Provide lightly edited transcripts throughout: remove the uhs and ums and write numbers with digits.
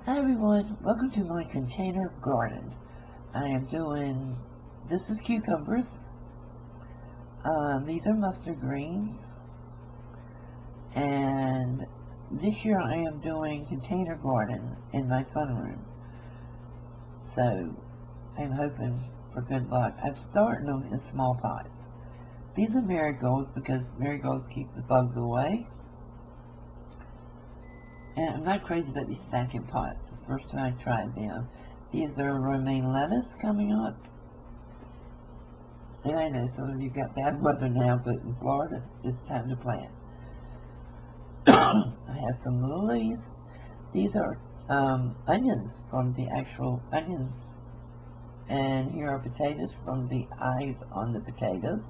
Hi everyone, welcome to my container garden. This is cucumbers. These are mustard greens. And this year I am doing container garden in my sunroom. So I'm hoping for good luck. I'm starting them in small pots. These are marigolds because marigolds keep the bugs away. And I'm not crazy about these stacking pots. The first time I tried them. These are romaine lettuce coming up. And I know some of you got bad weather now, but in Florida, it's time to plant. I have some lilies. These are onions from the actual onions. And here are potatoes from the eyes on the potatoes.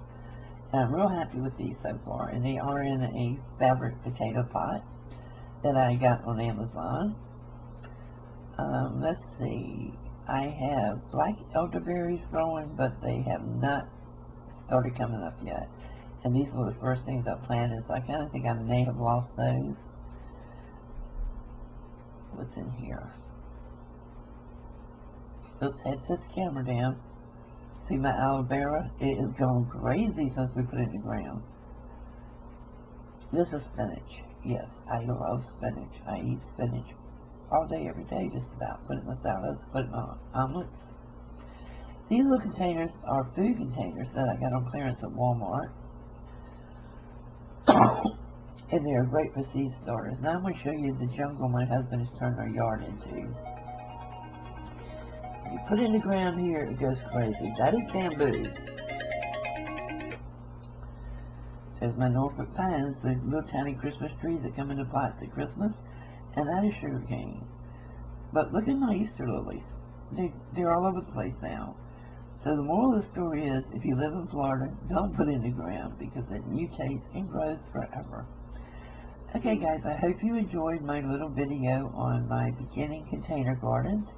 And I'm real happy with these so far. And they are in a fabric potato pot that I got on Amazon. Let's see. I have black elderberries growing, but they have not started coming up yet. And these were the first things I planted, so I kind of think I may have lost those. What's in here? Oops, had to set the camera down. See my aloe vera? It is going crazy since we put it in the ground. This is spinach. Yes, I love spinach. I eat spinach all day, every day, just about. Put it in my salads, put it in my omelets. These little containers are food containers that I got on clearance at Walmart. And they are great for seed starters. Now I'm going to show you the jungle my husband has turned our yard into. You put it in the ground here, it goes crazy. That is bamboo. There's my Norfolk pines, the little tiny Christmas trees that come into pots at Christmas, and that is sugar cane. But look at my Easter lilies. They're all over the place now. So the moral of the story is, if you live in Florida, don't put it in the ground because it mutates and grows forever. Okay guys, I hope you enjoyed my little video on my beginning container gardens,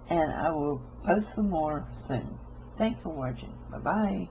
and I will post some more soon. Thanks for watching. Bye-bye.